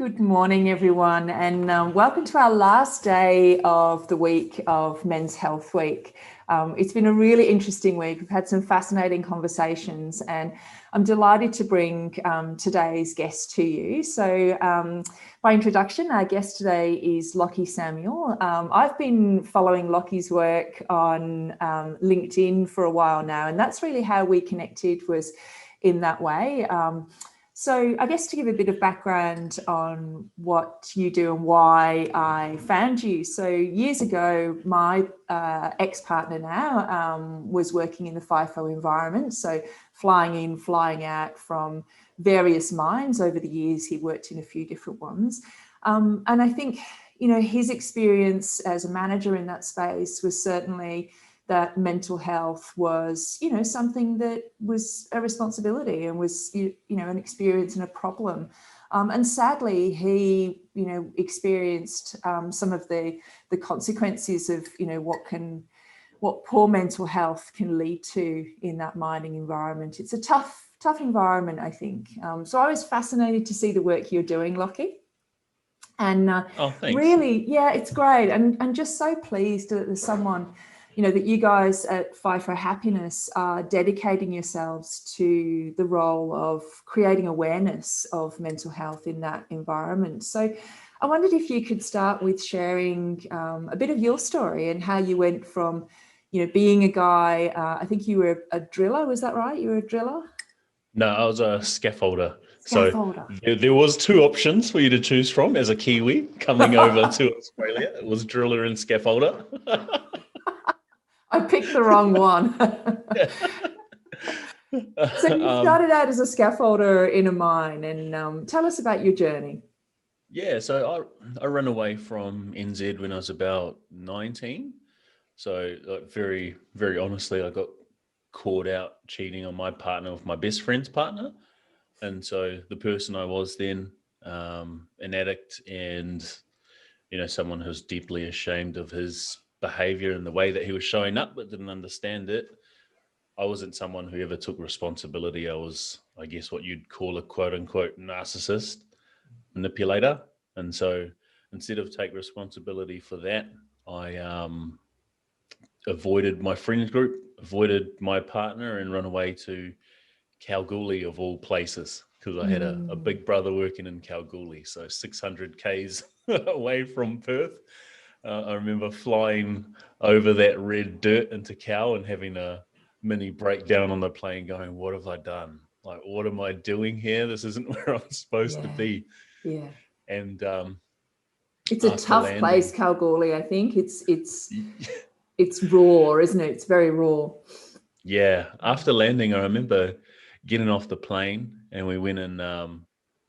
Good morning, everyone, and welcome to our last day of the week of Men's Health Week. It's been a really interesting week. We've had some fascinating conversations, and I'm delighted to bring today's guest to you. So by introduction, our guest today is Lachie Samuel. I've been following Lachie's work on LinkedIn for a while now, and that's really how we connected, was in that way. So I guess to give a bit of background on what you do and why I found you. So years ago, my ex-partner now was working in the FIFO environment. So flying in, flying out from various mines. Over the years, he worked in a few different ones. And I think, you know, his experience as a manager in that space was certainly that mental health was, you know, something that was a responsibility and was, you know, an experience and a problem. And sadly, he, you know, experienced some of the consequences of, you know, what poor mental health can lead to in that mining environment. It's a tough environment, I think. So I was fascinated to see the work you're doing, Lachie. And really, yeah, it's great. And just so pleased that there's someone, you know, that you guys at FIFO Happiness are dedicating yourselves to the role of creating awareness of mental health in that environment. So I wondered if you could start with sharing a bit of your story and how you went from, you know, being a guy, I think you were a driller, was that right? You were a driller? No, I was a scaffolder. Scaffolder. So there was two options for you to choose from as a Kiwi coming over to Australia. It was driller and scaffolder. I picked the wrong one. So you started out as a scaffolder in a mine, and tell us about your journey. Yeah, so I ran away from NZ when I was about 19. So like very, very honestly, I got caught out cheating on my partner with my best friend's partner. And so the person I was then, an addict and, you know, someone who's deeply ashamed of his behavior and the way that he was showing up, but didn't understand it. I wasn't someone who ever took responsibility. I was, I guess, what you'd call a quote unquote narcissist manipulator. And so instead of take responsibility for that, I avoided my friends group, avoided my partner, and run away to Kalgoorlie of all places, because I had a big brother working in Kalgoorlie, so 600 k's away from Perth. I remember flying over that red dirt into Cal and having a mini breakdown on the plane going, what have I done? Like, what am I doing here? This isn't where I'm supposed to be. Yeah. And It's a after tough place, landing, Kalgoorlie. I think it's raw, isn't it? It's very raw. yeah, after landing, I remember getting off the plane and we went and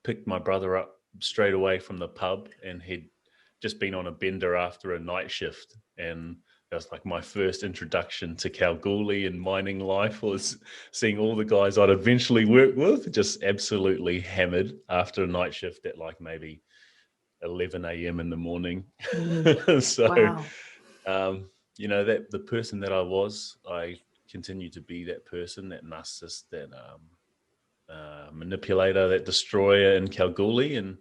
picked my brother up straight away from the pub, and he'd just been on a bender after a night shift. And that was like my first introduction to Kalgoorlie and mining life, was seeing all the guys I'd eventually work with just absolutely hammered after a night shift at like maybe 11 a.m. in the morning. So, Wow. you know, that the person that I continue to be that person, that narcissist, that manipulator, that destroyer in Kalgoorlie, and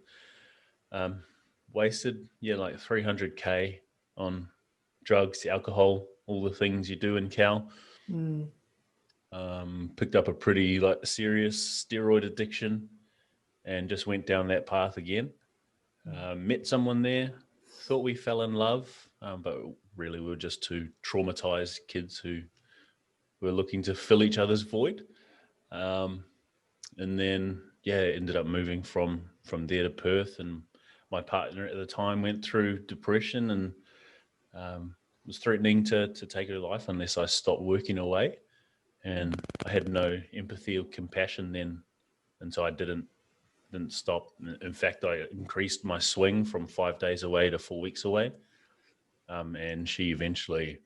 wasted, yeah, like 300K on drugs, alcohol, all the things you do in Cal. Picked up a pretty like serious steroid addiction and just went down that path again. Met someone there, thought we fell in love, but really we were just two traumatized kids who were looking to fill each other's void. And then, yeah, ended up moving from there to Perth, and my partner at the time went through depression and was threatening to take her life unless I stopped working away. And I had no empathy or compassion then, and so I didn't stop. In fact, I increased my swing from 5 days away to 4 weeks away. And she eventually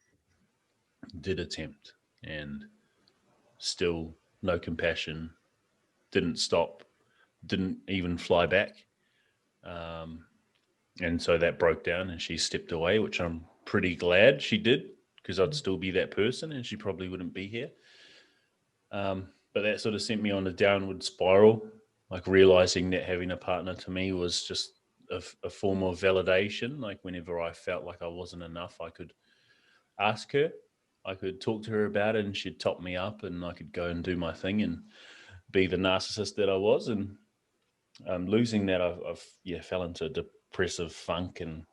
did attempt, and still no compassion, didn't stop, didn't even fly back. And so that broke down and she stepped away, which I'm pretty glad she did, because I'd still be that person and she probably wouldn't be here. But that sort of sent me on a downward spiral, like realizing that having a partner to me was just a form of validation. Like whenever I felt like I wasn't enough, I could ask her. I could talk to her about it, and she'd top me up, and I could go and do my thing and be the narcissist that I was. And losing that, I've fell into a depressive funk, and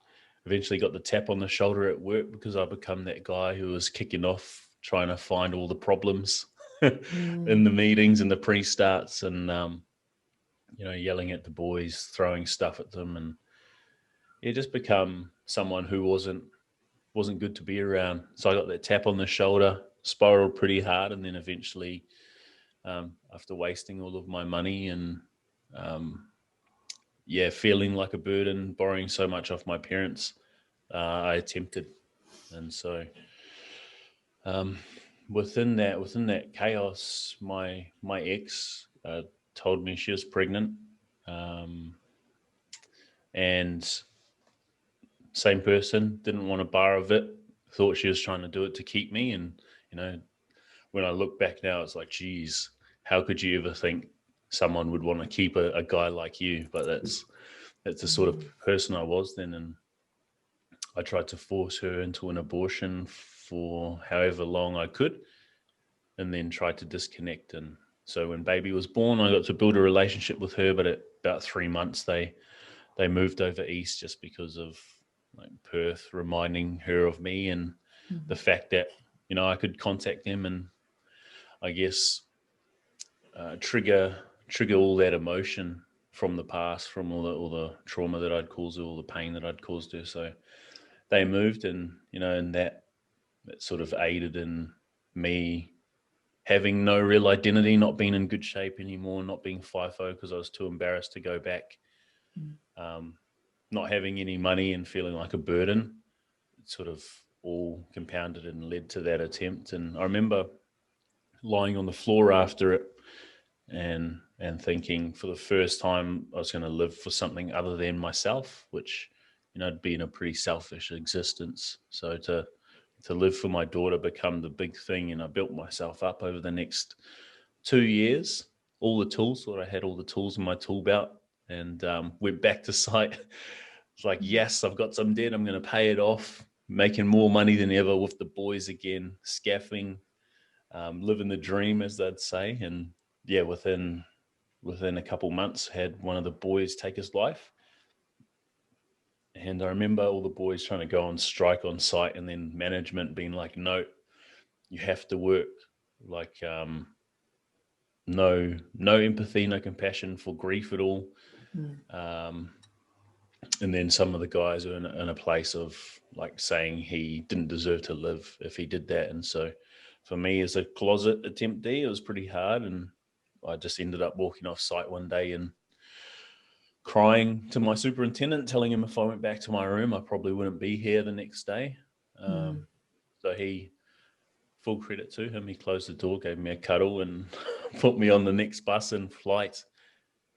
eventually got the tap on the shoulder at work because I become that guy who was kicking off, trying to find all the problems in the meetings and the pre-starts, and yelling at the boys, throwing stuff at them, and just become someone who wasn't good to be around. So I got that tap on the shoulder, spiraled pretty hard, and then eventually, after wasting all of my money and feeling like a burden, borrowing so much off my parents, I attempted. And so within that chaos, my ex told me she was pregnant, and same person, didn't want a bar of it, thought she was trying to do it to keep me. And when I look back now, it's like, geez, how could you ever think someone would want to keep a guy like you? But that's the sort of person I was then. And I tried to force her into an abortion for however long I could, and then tried to disconnect. And so when baby was born, I got to build a relationship with her, but at about 3 months, they moved over east just because of like Perth reminding her of me, and the fact that, I could contact them and I guess trigger all that emotion from the past, from all the trauma that I'd caused her, all the pain that I'd caused her. So they moved, and and that sort of aided in me having no real identity, not being in good shape anymore, not being FIFO because I was too embarrassed to go back, not having any money and feeling like a burden. It sort of all compounded and led to that attempt. And I remember lying on the floor after it and thinking for the first time I was going to live for something other than myself, which, had been a pretty selfish existence. So to live for my daughter become the big thing, and I built myself up over the next 2 years. All the tools, thought I had all the tools in my tool belt, and went back to site. It's like, yes, I've got some debt, I'm going to pay it off, making more money than ever with the boys again, scaffing, living the dream, as they'd say. And within a couple months, had one of the boys take his life. And I remember all the boys trying to go on strike on site, and then management being like, no, you have to work. Like, no empathy, no compassion for grief at all. And then some of the guys are in a place of like saying he didn't deserve to live if he did that. And so for me as a closet attemptee, it was pretty hard. And I just ended up walking off site one day and crying to my superintendent, telling him if I went back to my room, I probably wouldn't be here the next day. So he, full credit to him, he closed the door, gave me a cuddle, and put me on the next bus and flight.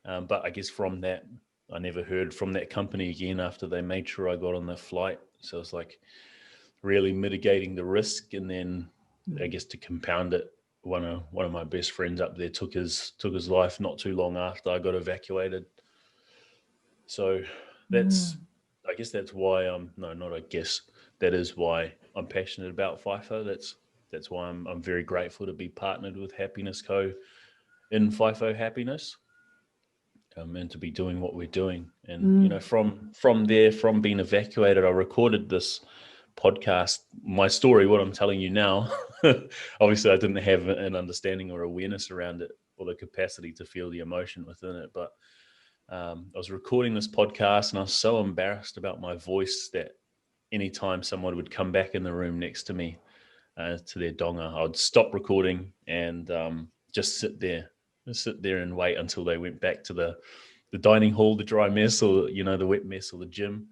But I guess from that, I never heard from that company again after they made sure I got on the flight. So it's like really mitigating the risk. And then I guess to compound it, one of my best friends up there took his life not too long after I got evacuated. So that's, I guess that's why that is why I'm passionate about FIFO. That's why I'm very grateful to be partnered with Happiness Co. in FIFO Happiness, and to be doing what we're doing. And from there, from being evacuated, I recorded this podcast, my story, what I'm telling you now. Obviously, I didn't have an understanding or awareness around it, or the capacity to feel the emotion within it, but I was recording this podcast, and I was so embarrassed about my voice that anytime someone would come back in the room next to me to their donga, I'd stop recording and just sit there and wait until they went back to the dining hall, the dry mess, or the wet mess, or the gym.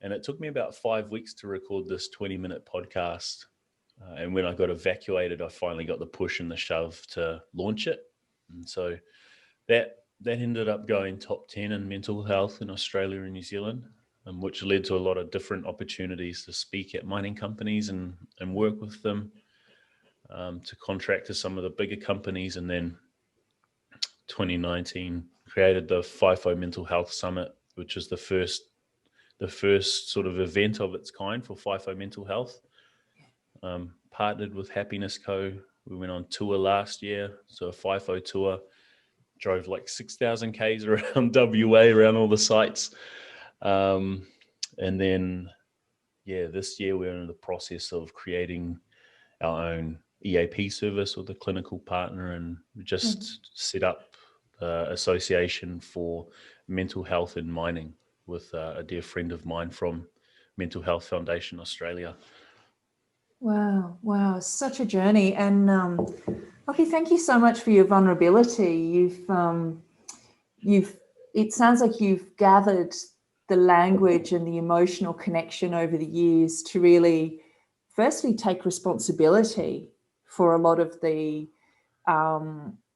And it took me about 5 weeks to record this 20-minute podcast. And when I got evacuated, I finally got the push and the shove to launch it. And so that ended up going top 10 in mental health in Australia and New Zealand, which led to a lot of different opportunities to speak at mining companies and work with them, to contract to some of the bigger companies. And then 2019 created the FIFO Mental Health Summit which is the first sort of event of its kind for FIFO mental health. Partnered with Happiness Co. We went on tour last year, so a FIFO tour. Drove like 6,000 Ks around WA, around all the sites. And then, this year we're in the process of creating our own EAP service with a clinical partner, and just set up the Association for Mental Health in Mining with a dear friend of mine from Mental Health Foundation Australia. Wow, such a journey. And Lachie, thank you so much for your vulnerability. It sounds like you've gathered the language and the emotional connection over the years to really firstly take responsibility for a lot of the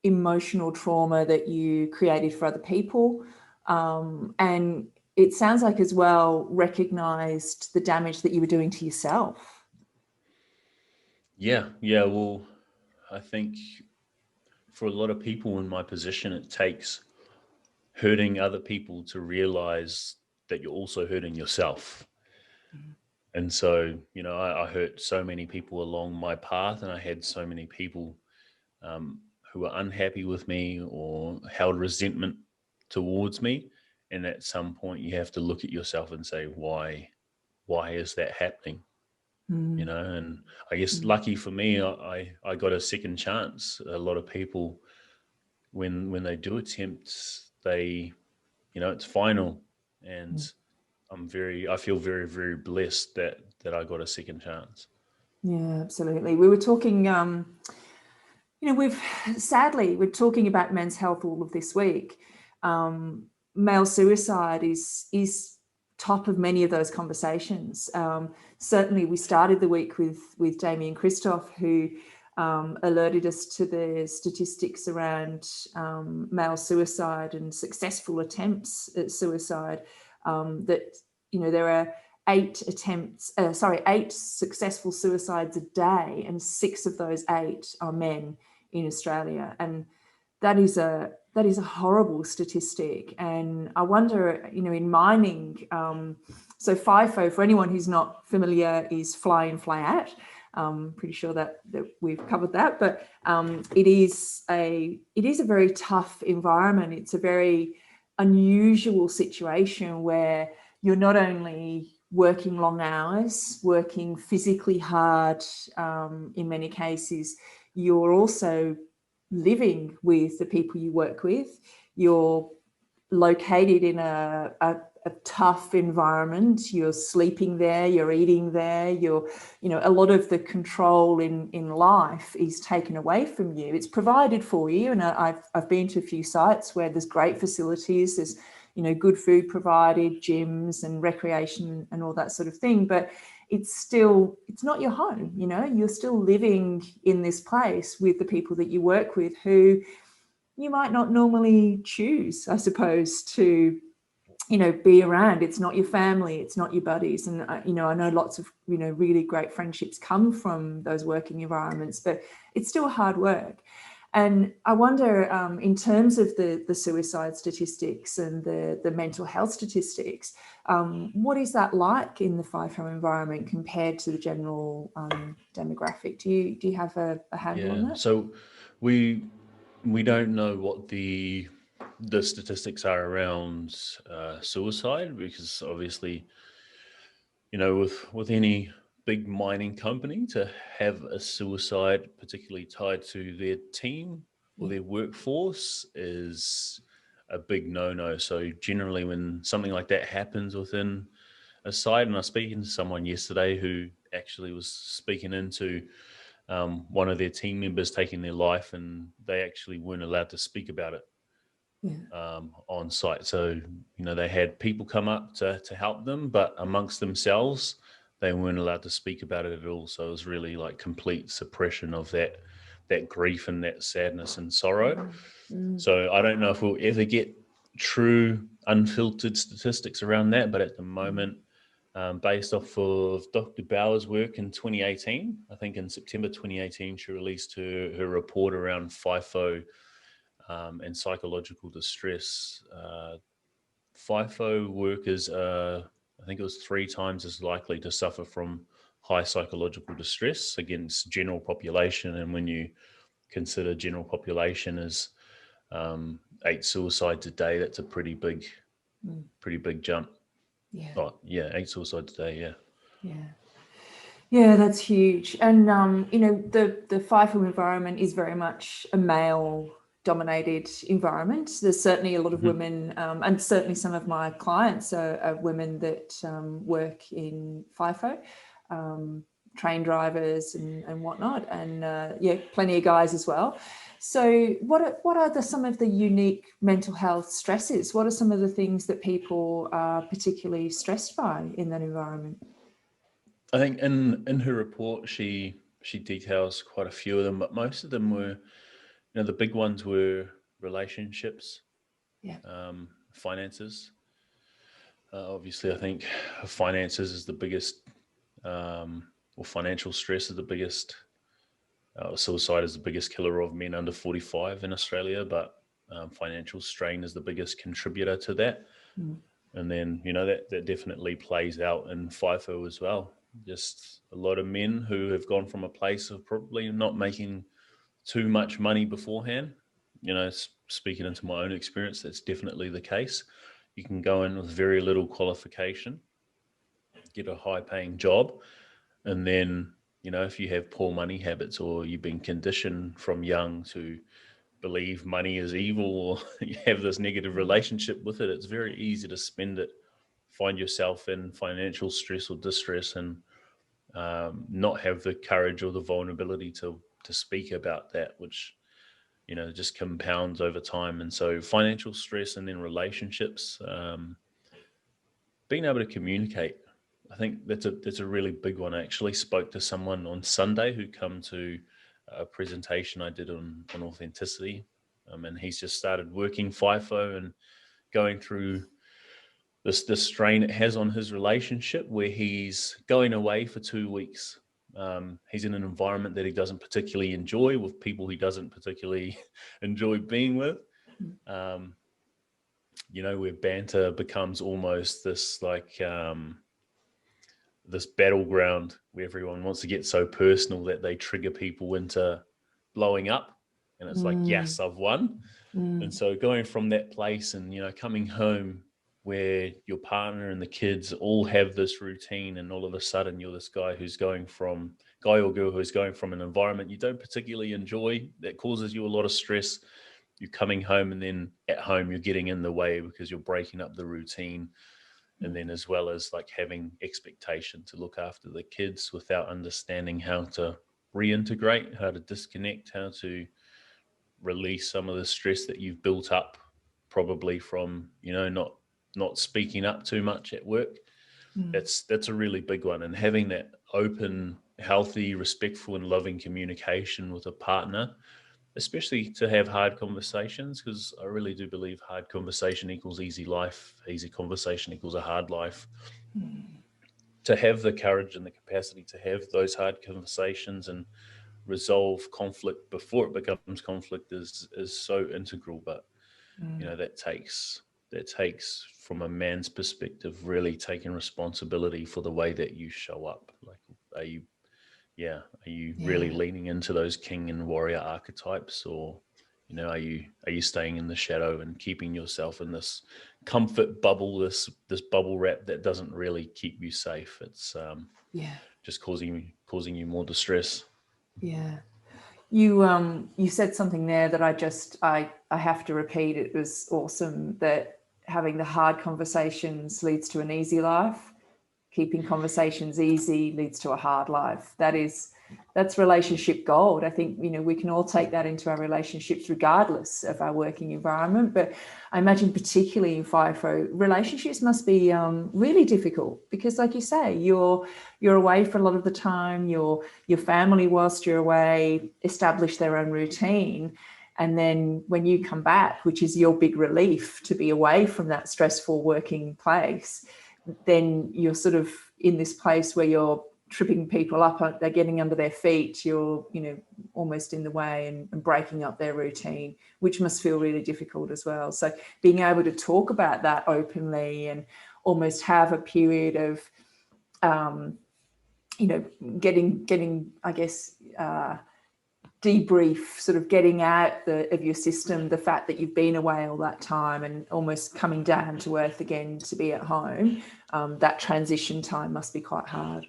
emotional trauma that you created for other people. And it sounds like as well recognized the damage that you were doing to yourself. Yeah. Well, I think for a lot of people in my position, it takes hurting other people to realize that you're also hurting yourself. And so, I hurt so many people along my path, and I had so many people who were unhappy with me or held resentment towards me. And at some point, you have to look at yourself and say, why is that happening? And I guess lucky for me, I got a second chance. A lot of people, when they do attempt, they, it's final. And I feel very, very blessed that I got a second chance. Yeah, absolutely. We were talking, we're talking about men's health all of this week. Male suicide is top of many of those conversations. Certainly we started the week with Damien Christoph, who alerted us to the statistics around male suicide and successful attempts at suicide, that, there are 8 successful suicides a day, and 6 of those 8 are men in Australia. And that is a horrible statistic. And I wonder, in mining, so FIFO, for anyone who's not familiar, is fly in, fly out. Pretty sure that we've covered that, but it is a very tough environment. It's a very unusual situation where you're not only working long hours, working physically hard, in many cases, you're also living with the people you work with. You're located in a tough environment. You're sleeping there, you're eating there, a lot of the control in life is taken away from you. It's provided for you. And I've been to a few sites where there's great facilities, there's, good food provided, gyms and recreation and all that sort of thing. But it's not your home, you're still living in this place with the people that you work with, who you might not normally choose, I suppose, to, be around. It's not your family, it's not your buddies. And, I know lots of, really great friendships come from those working environments, but it's still hard work. And I wonder, in terms of the suicide statistics and the mental health statistics, what is that like in the FIFO environment compared to the general demographic? Do you have a handle on that? So we don't know what the statistics are around suicide, because obviously, with any big mining company, to have a suicide particularly tied to their team or their workforce is a big no-no. So generally when something like that happens within a site, and I was speaking to someone yesterday who actually was speaking into one of their team members taking their life, and they actually weren't allowed to speak about it on site. So, they had people come up to help them, but amongst themselves, they weren't allowed to speak about it at all. So it was really like complete suppression of that grief and that sadness and sorrow. So I don't know if we'll ever get true unfiltered statistics around that, but at the moment, based off of Dr. Bauer's work in 2018, I think in September 2018, she released her report around FIFO and psychological distress FIFO workers are, I think it was 3 times as likely to suffer from high psychological distress against general population. And when you consider general population as 8 suicides a day, that's a pretty big jump. Yeah. Oh, yeah, 8 suicides a day, yeah. Yeah. Yeah, that's huge. And, the FIFO environment is very much a male dominated environment. There's certainly a lot of women, and certainly some of my clients are women that work in FIFO, train drivers and whatnot, and plenty of guys as well. So what are some of the unique mental health stresses? What are some of the things that people are particularly stressed by in that environment? I think in her report, she details quite a few of them, but most of them were, the big ones were relationships, finances. Obviously, I think finances is the biggest, or financial stress is the biggest. Suicide is the biggest killer of men under 45 in Australia, but financial strain is the biggest contributor to that. And then, that definitely plays out in FIFO as well. Just a lot of men who have gone from a place of probably not making too much money beforehand. Speaking into my own experience, that's definitely the case. You can go in with very little qualification, get a high paying job, and then, if you have poor money habits or you've been conditioned from young to believe money is evil, or you have this negative relationship with it, it's very easy to spend it, find yourself in financial stress or distress, and not have the courage or the vulnerability to speak about that, which just compounds over time. And so financial stress, and then relationships, being able to communicate, I think that's a really big one. I actually spoke to someone on Sunday who come to a presentation I did on authenticity, and he's just started working FIFO and going through this strain it has on his relationship, where he's going away for 2 weeks. He's in an environment that he doesn't particularly enjoy, with people he doesn't particularly enjoy being with. Where banter becomes almost this this battleground where everyone wants to get so personal that they trigger people into blowing up. And it's like, yes, I've won. And so going from that place and, coming home where your partner and the kids all have this routine, and all of a sudden you're this guy or girl who's going from an environment you don't particularly enjoy, that causes you a lot of stress. You're coming home, and then at home you're getting in the way because you're breaking up the routine. And then, as well as having expectation to look after the kids without understanding how to reintegrate, how to disconnect, how to release some of the stress that you've built up, probably from not speaking up too much at work. That's a really big one. And having that open, healthy, respectful and loving communication with a partner, especially to have hard conversations, because I really do believe hard conversation equals easy life. Easy conversation equals a hard life. To have the courage and the capacity to have those hard conversations and resolve conflict before it becomes conflict is so integral. But that takes from a man's perspective, really taking responsibility for the way that you show up. Are you really leaning into those king and warrior archetypes, or are you staying in the shadow and keeping yourself in this comfort bubble, this bubble wrap that doesn't really keep you safe? It's just causing you more distress. You said something there that I have to repeat. It was awesome that having the hard conversations leads to an easy life. Keeping conversations easy leads to a hard life. That's relationship gold. I think, we can all take that into our relationships regardless of our working environment. But I imagine particularly in FIFO, relationships must be really difficult because, like you say, you're away for a lot of the time. Your family, whilst you're away, establish their own routine. And then when you come back, which is your big relief to be away from that stressful working place, then you're sort of in this place where you're tripping people up, they're getting under their feet, you're, almost in the way and breaking up their routine, which must feel really difficult as well. So being able to talk about that openly and almost have a period of, getting, I guess, debrief, sort of getting out of your system the fact that you've been away all that time and almost coming down to earth again to be at home, that transition time must be quite hard.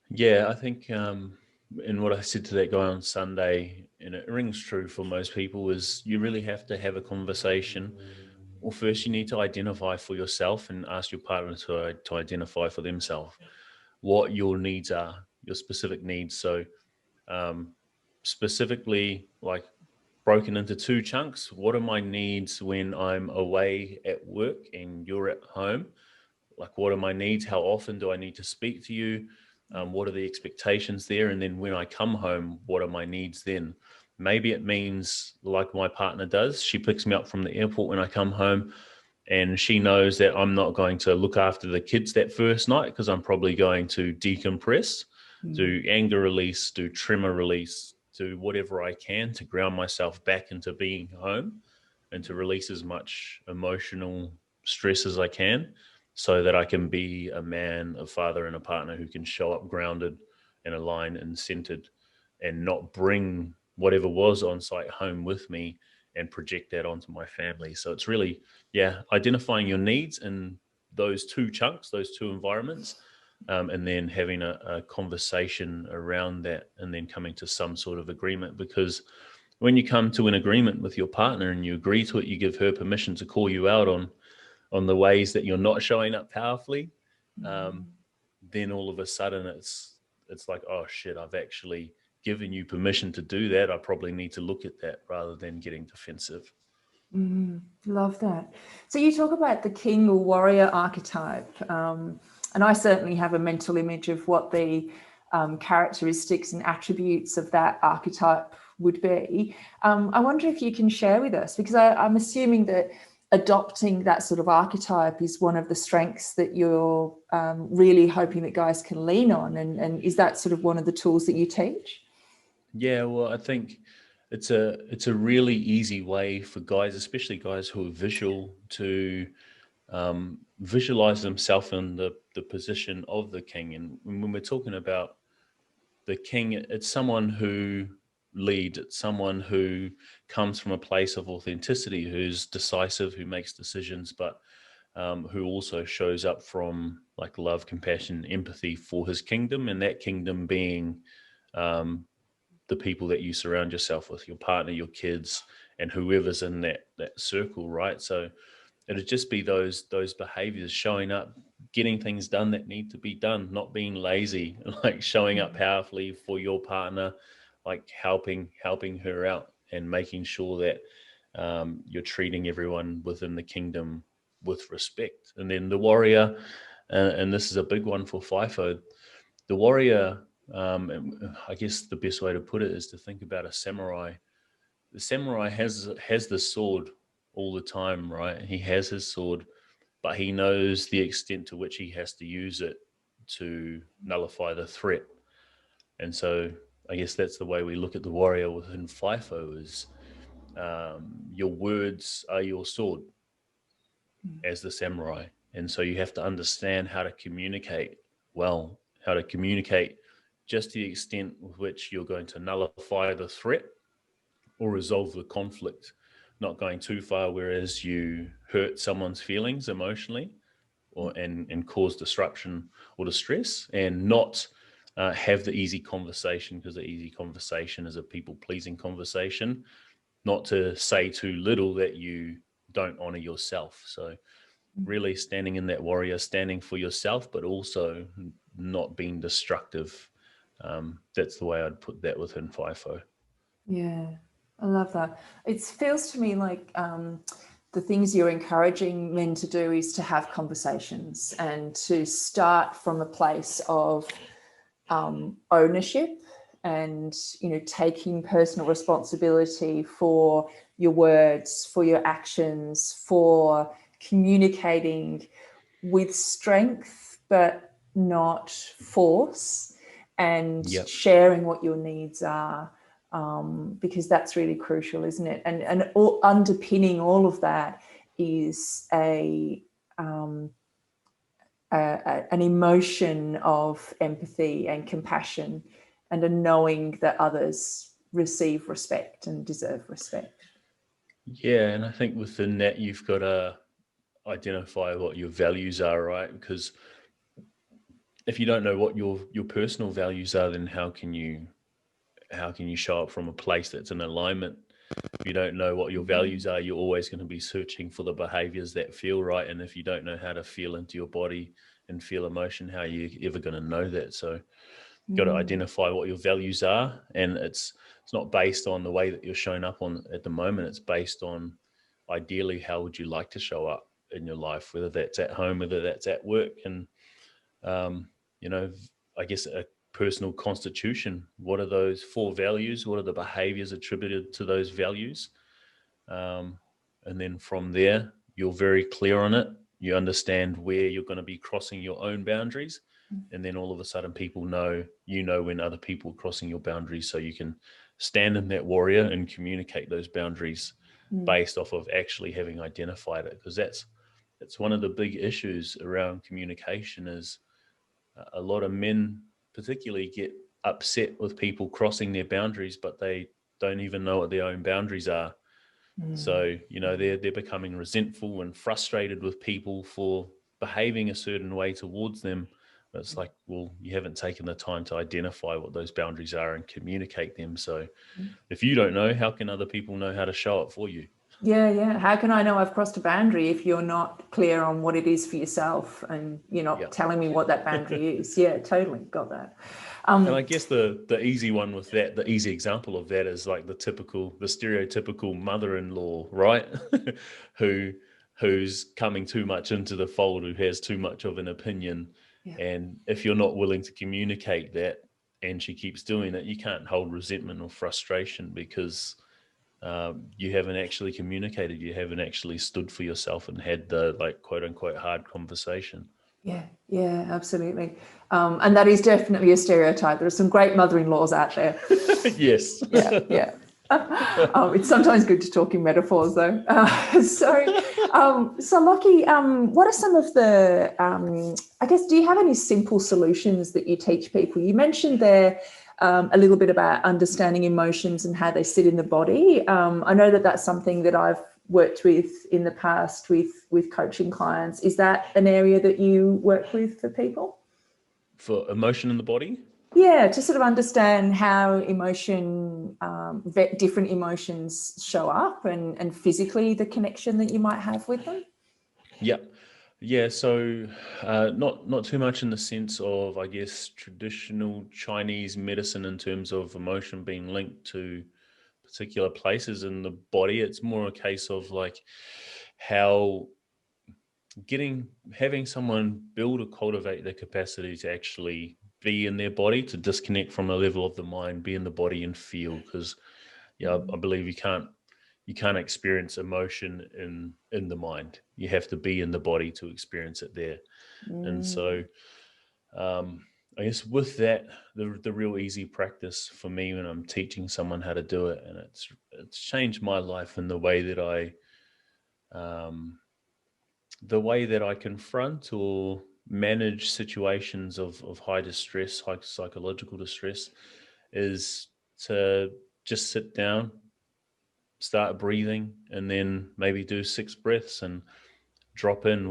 Yeah, I think, and what I said to that guy on Sunday, and it rings true for most people, is you really have to have a conversation. Well, first you need to identify for yourself and ask your partner to identify for themselves what your needs are, your specific needs. So specifically, like, broken into two chunks. What are my needs when I'm away at work and you're at home? Like, what are my needs? How often do I need to speak to you? What are the expectations there? And then when I come home, what are my needs then? Maybe it means, like my partner does, she picks me up from the airport when I come home, and she knows that I'm not going to look after the kids that first night because I'm probably going to decompress, do anger release, do tremor release, do whatever I can to ground myself back into being home and to release as much emotional stress as I can, so that I can be a man, a father, and a partner who can show up grounded and aligned and centered, and not bring whatever was on site home with me and project that onto my family. So it's really, identifying your needs in those two chunks, those two environments, and then having a conversation around that, and then coming to some sort of agreement. Because when you come to an agreement with your partner and you agree to it, you give her permission to call you out on the ways that you're not showing up powerfully. Then all of a sudden it's like, oh shit, I've actually given you permission to do that. I probably need to look at that rather than getting defensive. Love that. So you talk about the king or warrior archetype, and I certainly have a mental image of what the characteristics and attributes of that archetype would be. I wonder if you can share with us, because I'm assuming that adopting that sort of archetype is one of the strengths that you're really hoping that guys can lean on, and is that sort of one of the tools that you teach? Yeah, well, I think it's a really easy way for guys, especially guys who are visual, to visualize themselves in the position of the king. And when we're talking about the king, it's someone who leads, it's someone who comes from a place of authenticity, who's decisive, who makes decisions, but who also shows up from like love, compassion, empathy for his kingdom, and that kingdom being the people that you surround yourself with, your partner, your kids, and whoever's in that circle, right? So it'd just be those behaviors: showing up, getting things done that need to be done, not being lazy, like showing up powerfully for your partner, like helping her out and making sure that you're treating everyone within the kingdom with respect. And then the warrior, and this is a big one for FIFO, the warrior, I guess the best way to put it is to think about a samurai. The samurai has the sword all the time, right? He has his sword, but he knows the extent to which he has to use it to nullify the threat. And so I guess that's the way we look at the warrior within FIFO is your words are your sword as the samurai. And so you have to understand how to communicate well, how to communicate just to the extent with which you're going to nullify the threat or resolve the conflict, not going too far, whereas you hurt someone's feelings emotionally and cause disruption or distress, and not have the easy conversation, because the easy conversation is a people-pleasing conversation, not to say too little that you don't honor yourself. So really standing in that warrior, standing for yourself, but also not being destructive. That's the way I'd put that within FIFO. Yeah, I love that. It feels to me like the things you're encouraging men to do is to have conversations and to start from a place of ownership and, taking personal responsibility for your words, for your actions, for communicating with strength, but not force. and Yep. sharing what your needs are, because that's really crucial, isn't it? And underpinning all of that is an emotion of empathy and compassion, and a knowing that others receive respect and deserve respect. Yeah, and I think within that you've got to identify what your values are, right? Because if you don't know what your personal values are, then how can you show up from a place that's in alignment? If you don't know what your values are, you're always going to be searching for the behaviors that feel right. And if you don't know how to feel into your body and feel emotion, how are you ever going to know that? So you've got to identify what your values are. And it's not based on the way that you're showing up on at the moment. It's based on, ideally, how would you like to show up in your life, whether that's at home, whether that's at work. And I guess a personal constitution. What are those 4 values? What are the behaviors attributed to those values? And then from there, you're very clear on it. You understand where you're going to be crossing your own boundaries. And then all of a sudden people know, when other people are crossing your boundaries, so you can stand in that warrior and communicate those boundaries based off of actually having identified it. Because that's one of the big issues around communication is a lot of men particularly get upset with people crossing their boundaries, but they don't even know what their own boundaries are. So, they're becoming resentful and frustrated with people for behaving a certain way towards them. But it's like, well, you haven't taken the time to identify what those boundaries are and communicate them. So if you don't know, how can other people know how to show up for you? Yeah. How can I know I've crossed a boundary if you're not clear on what it is for yourself, and you're not telling me what that boundary is? Yeah, totally got that. And I guess the easy one with that, the easy example of that is like the stereotypical mother-in-law, right? who's coming too much into the fold, who has too much of an opinion. Yeah. And if you're not willing to communicate that and she keeps doing it, you can't hold resentment or frustration because you haven't actually communicated. You haven't actually stood for yourself and had the quote unquote hard conversation. Yeah, absolutely. And that is definitely a stereotype. There are some great mother-in-laws out there. Yes. Yeah. It's sometimes good to talk in metaphors, though. So Lachie, what are some of the, I guess, do you have any simple solutions that you teach people? You mentioned there a little bit about understanding emotions and how they sit in the body. I know that that's something that I've worked with in the past with coaching clients. Is that an area that you work with for people? For emotion in the body? Yeah, to sort of understand how different emotions show up, and physically the connection that you might have with them. Yeah. So not too much in the sense of, I guess, traditional Chinese medicine in terms of emotion being linked to particular places in the body. It's more a case of like how having someone build or cultivate the capacity to actually be in their body, to disconnect from a level of the mind, be in the body and feel. Because I believe you can't experience emotion in the mind. You have to be in the body to experience it there. And so I guess with that, the real easy practice for me when I'm teaching someone how to do it, and it's changed my life in the way that I confront or manage situations of high distress, high psychological distress, is to just sit down, start breathing, and then maybe do 6 breaths and drop in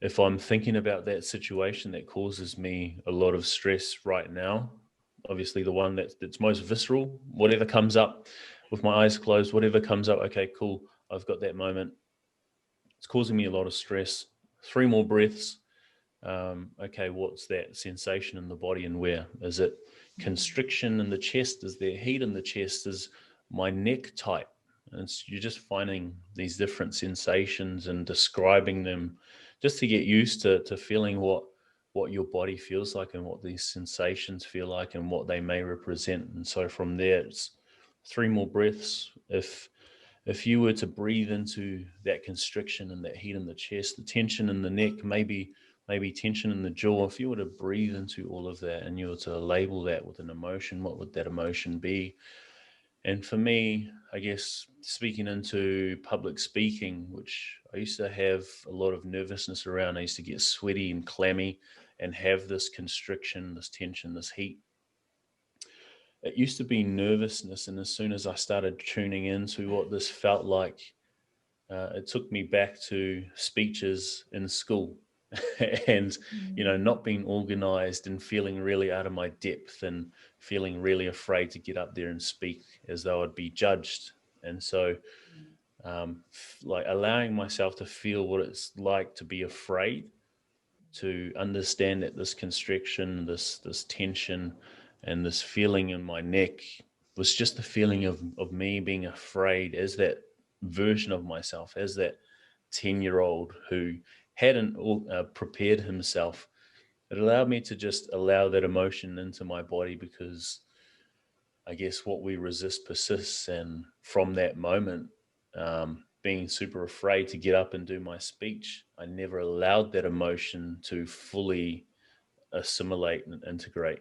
if I'm thinking about that situation that causes me a lot of stress right now. Obviously the one that's most visceral, whatever comes up with my eyes closed, whatever comes up, okay, cool, I've got that moment. It's causing me a lot of stress. 3 more breaths. Okay, what's that sensation in the body and where? Is it constriction in the chest? Is there heat in the chest? Is my neck tight? And you're just finding these different sensations and describing them just to get used to feeling what your body feels like and what these sensations feel like and what they may represent. And so from there, it's 3 more breaths. If you were to breathe into that constriction and that heat in the chest, the tension in the neck, maybe maybe tension in the jaw, if you were to breathe into all of that and you were to label that with an emotion, what would that emotion be? And for me, I guess speaking into public speaking, which I used to have a lot of nervousness around, I used to get sweaty and clammy and have this constriction, this tension, this heat. It used to be nervousness. And as soon as I started tuning into what this felt like, it took me back to speeches in school and, not being organized and feeling really out of my depth and feeling really afraid to get up there and speak as though I'd be judged. And so, like allowing myself to feel what it's like to be afraid, to understand that this constriction, this tension, and this feeling in my neck was just the feeling of me being afraid as that version of myself, as that 10-year-old who hadn't prepared himself. It allowed me to just allow that emotion into my body, because I guess what we resist persists. And from that moment, being super afraid to get up and do my speech, I never allowed that emotion to fully assimilate and integrate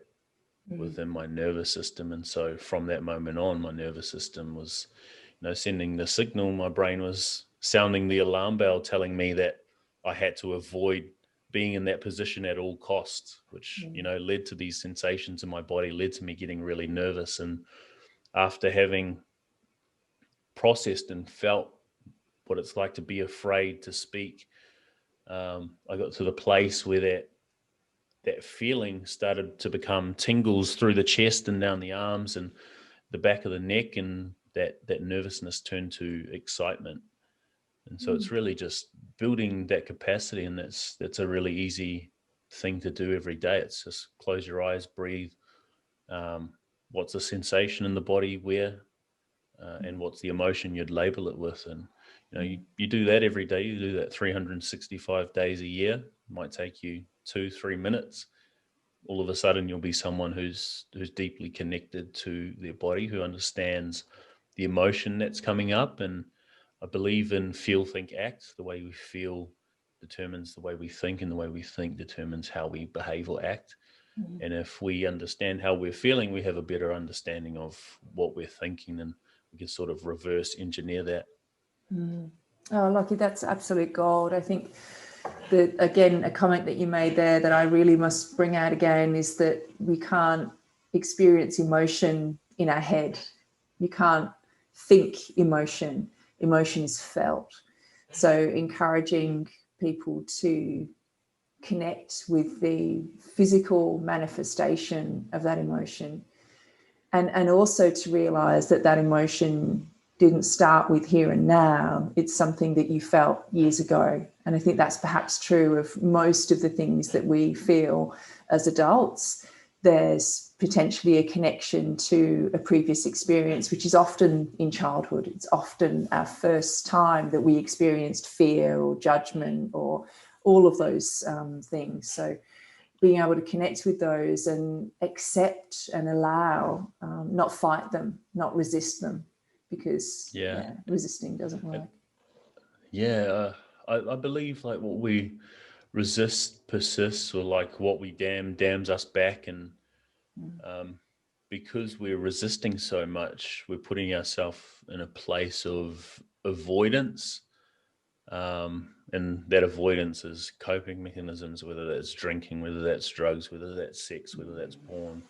within my nervous system. And so from that moment on, my nervous system was, sending the signal. My brain was sounding the alarm bell, telling me that I had to avoid being in that position at all costs, which, led to these sensations in my body, led to me getting really nervous. And after having processed and felt what it's like to be afraid to speak, I got to the place where that feeling started to become tingles through the chest and down the arms and the back of the neck, and that nervousness turned to excitement. And so it's really just building that capacity, and that's a really easy thing to do every day. It's just close your eyes, breathe. What's the sensation in the body, where, and what's the emotion you'd label it with. And you do that every day. You do that 365 days a year. It might take you 2-3 minutes. All of a sudden you'll be someone who's deeply connected to their body, who understands the emotion that's coming up. And I believe in feel, think, act. The way we feel determines the way we think, and the way we think determines how we behave or act. And if we understand how we're feeling, we have a better understanding of what we're thinking, and we can sort of reverse engineer that. Oh, Lachie, that's absolute gold. I think that, again, a comment that you made there that I really must bring out again is that we can't experience emotion in our head. You can't think emotion. Emotion is felt. So encouraging people to connect with the physical manifestation of that emotion, and also to realize that emotion didn't start with here and now. It's something that you felt years ago. And I think that's perhaps true of most of the things that we feel as adults. There's potentially a connection to a previous experience, which is often in childhood. It's often our first time that we experienced fear or judgment or all of those things. So being able to connect with those and accept and allow, not fight them, not resist them, because resisting doesn't work. I believe like what we resist persists, or like what we dams us back. And because we're resisting so much, we're putting ourselves in a place of avoidance. And that avoidance is coping mechanisms, whether that's drinking, whether that's drugs, whether that's sex, whether that's porn,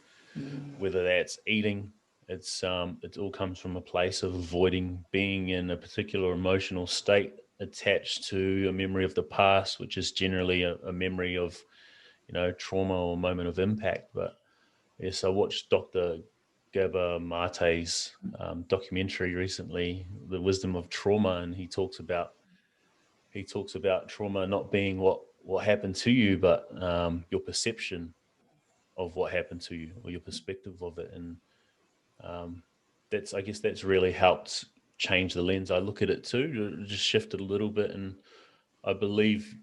whether that's eating. It all comes from a place of avoiding being in a particular emotional state attached to a memory of the past, which is generally a memory of, trauma or moment of impact. But yes, I watched Dr. Gabor Mate's documentary recently, The Wisdom of Trauma, and he talks about trauma not being what happened to you, but your perception of what happened to you, or your perspective of it. And I guess that's really helped change the lens I look at it too, just shifted a little bit. And I believe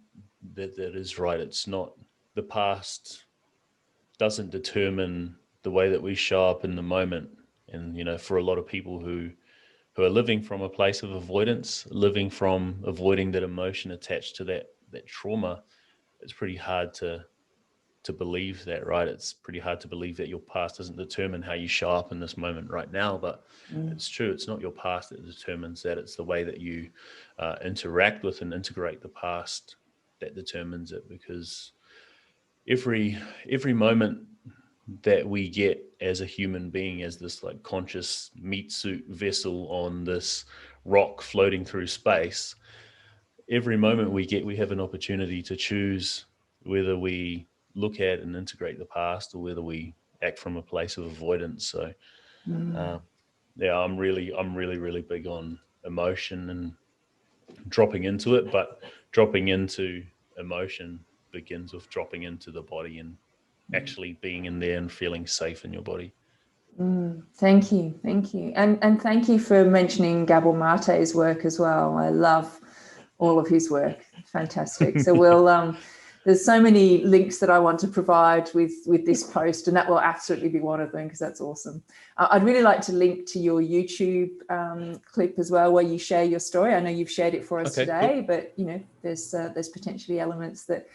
that is right. It's not, the past doesn't determine the way that we show up in the moment. And for a lot of people who are living from a place of avoidance, living from avoiding that emotion attached to that trauma, pretty hard to believe that, right? It's pretty hard to believe that your past doesn't determine how you show up in this moment right now, but it's true. It's not your past that determines that. It's the way that you interact with and integrate the past that determines it, because every moment that we get as a human being, as this like conscious meat suit vessel on this rock floating through space, every moment we get, we have an opportunity to choose whether we look at and integrate the past or whether we act from a place of avoidance. So yeah, I'm really big on emotion and dropping into it, but dropping into emotion begins with dropping into the body and actually being in there and feeling safe in your body. Thank you. And thank you for mentioning Gabor Mate's work as well. I love all of his work. Fantastic. So we'll there's so many links that I want to provide with this post, and that will absolutely be one of them, because that's awesome. I'd really like to link to your YouTube clip as well, where you share your story. I know you've shared it for us today, cool. But there's potentially elements that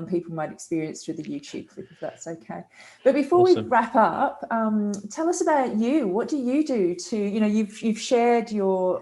people might experience through the YouTube clip, if that's okay. But before we wrap up, tell us about you. What do you do to, you've shared your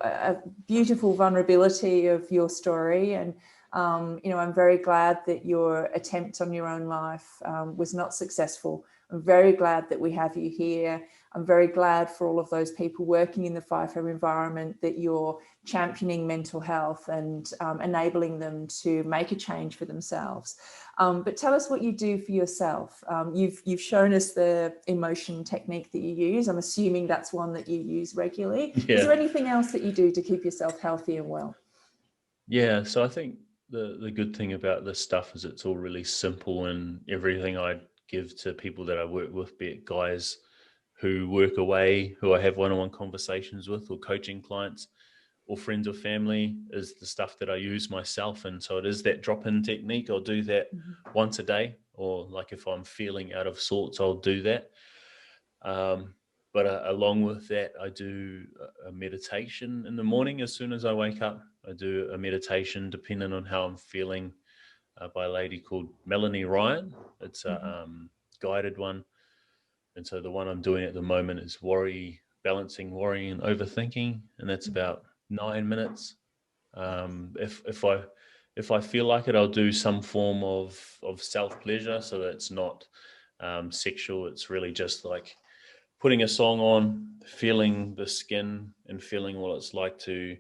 beautiful vulnerability of your story, and I'm very glad that your attempt on your own life was not successful. I'm very glad that we have you here. I'm very glad for all of those people working in the FIFO environment, that you're championing mental health and enabling them to make a change for themselves. But tell us what you do for yourself. You've shown us the emotion technique that you use. I'm assuming that's one that you use regularly. Yeah. Is there anything else that you do to keep yourself healthy and well? Yeah, so I think the good thing about this stuff is it's all really simple, and everything I give to people that I work with, be it guys who work away, who I have one-on-one conversations with, or coaching clients, or friends or family, is the stuff that I use myself. And so it is that drop-in technique. I'll do that once a day, or like if I'm feeling out of sorts, I'll do that. But along with that, I do a meditation in the morning. As soon as I wake up, I do a meditation depending on how I'm feeling, by a lady called Melanie Ryan. It's a guided one. And so the one I'm doing at the moment is balancing worry and overthinking. And that's about 9 minutes. If I feel like it, I'll do some form of self-pleasure. So that's not sexual. It's really just like putting a song on, feeling the skin and feeling what it's like to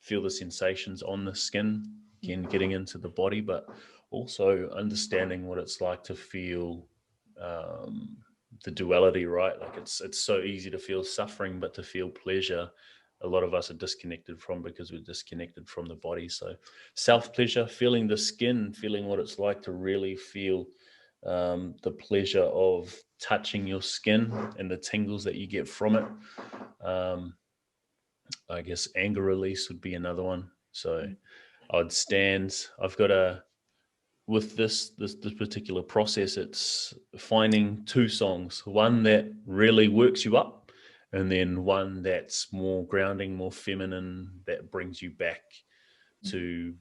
feel the sensations on the skin, again, getting into the body, but also understanding what it's like to feel the duality, right? Like it's so easy to feel suffering, but to feel pleasure, a lot of us are disconnected from, because we're disconnected from the body. So self-pleasure, feeling the skin, feeling what it's like to really feel the pleasure of touching your skin and the tingles that you get from it. I guess anger release would be another one. So I'd stand, with this particular process, it's finding two songs, one that really works you up, and then one that's more grounding, more feminine, that brings you back to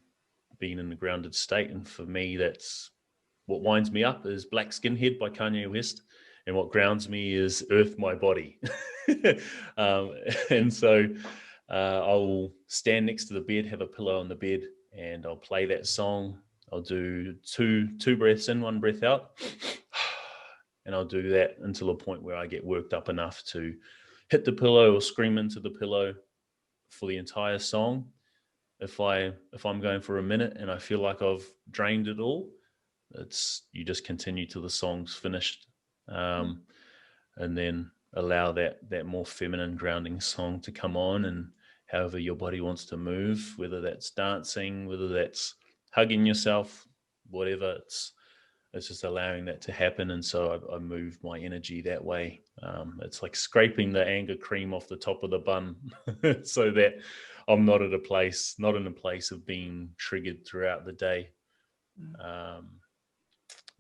being in the grounded state. And for me, that's what winds me up is Black Skinhead by Kanye West, and what grounds me is Earth My Body. And so I'll stand next to the bed, have a pillow on the bed, and I'll play that song. I'll do two breaths in, one breath out, and I'll do that until a point where I get worked up enough to hit the pillow or scream into the pillow for the entire song. If I'm going for a minute and I feel like I've drained it all, you just continue till the song's finished, and then allow that more feminine grounding song to come on, and however your body wants to move, whether that's dancing, whether that's hugging yourself, whatever, it's just allowing that to happen. And so I move my energy that way. It's like scraping the anger cream off the top of the bun so that I'm not in a place of being triggered throughout the day.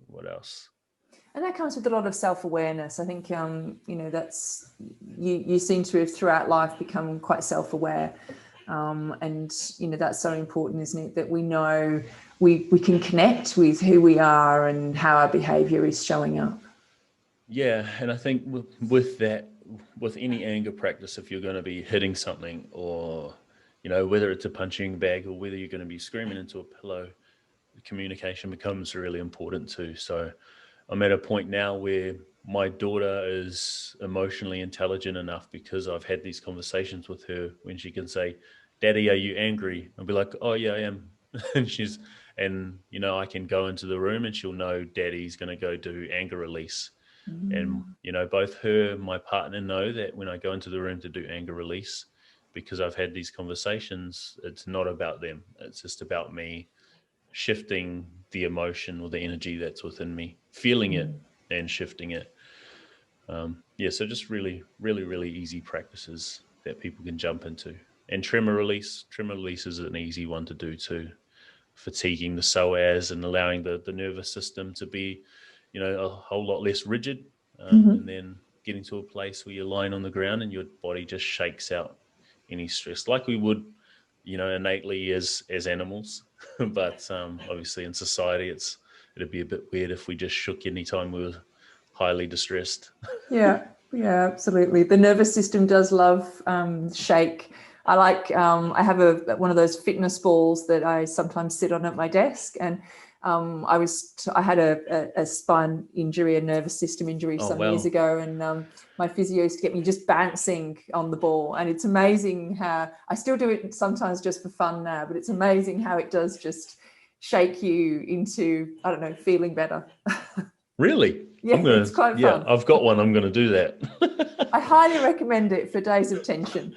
What else? And that comes with a lot of self-awareness. I think, that's, you seem to have throughout life become quite self-aware. And, you know, that's so important, isn't it? That we know we can connect with who we are and how our behavior is showing up. Yeah. And I think with that, with any anger practice, if you're going to be hitting something, or, you know, whether it's a punching bag or whether you're going to be screaming into a pillow, communication becomes really important too. So I'm at a point now where my daughter is emotionally intelligent enough, because I've had these conversations with her, when she can say, "Daddy, are you angry?" I'll be like, "Oh yeah, I am." And you know, I can go into the room and she'll know Daddy's going to go do anger release. And, you know, both her and my partner know that when I go into the room to do anger release, because I've had these conversations, it's not about them. It's just about me shifting the emotion or the energy that's within me, feeling it and shifting it. Yeah, so just really, really, really easy practices that people can jump into. And tremor release. Tremor release is an easy one to do too. Fatiguing the psoas and allowing the nervous system to be, you know, a whole lot less rigid. And then getting to a place where you're lying on the ground and your body just shakes out any stress, like we would, you know, innately as animals. But obviously in society, it'd be a bit weird if we just shook anytime we were highly distressed. Yeah, absolutely. The nervous system does love shake. I like, I have one of those fitness balls that I sometimes sit on at my desk, and I had a spine injury, a nervous system injury Oh, some wow. years ago, and my physio used to get me just bouncing on the ball, and it's amazing how I still do it sometimes just for fun now, but it's amazing how it does just shake you into, I don't know, feeling better. Really? Yeah, it's quite fun. I've got one. I'm going to do that. I highly recommend it for days of tension.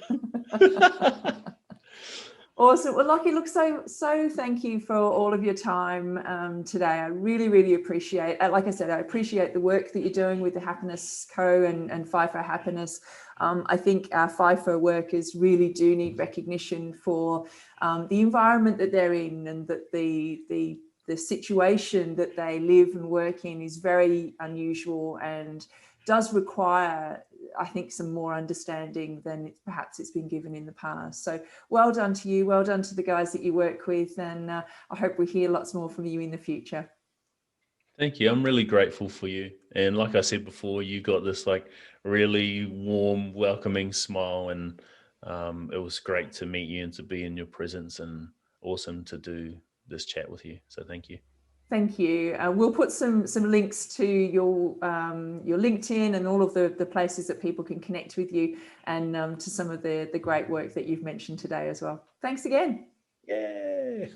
Awesome. Well, Lachie, look, so thank you for all of your time today. I really, really appreciate, like I said, I appreciate the work that you're doing with the Happiness Co. and FIFO Happiness. I think our FIFO workers really do need recognition for the environment that they're in, and that the situation that they live and work in is very unusual and does require, I think, some more understanding than perhaps it's been given in the past. So well done to you, well done to the guys that you work with, and I hope we hear lots more from you in the future. Thank you. I'm really grateful for you. And like I said before, you got this like really warm, welcoming smile, and it was great to meet you and to be in your presence, and awesome to do this chat with you. So thank you. Thank you. We'll put some links to your LinkedIn and all of the places that people can connect with you, and to some of the great work that you've mentioned today as well. Thanks again. Yay!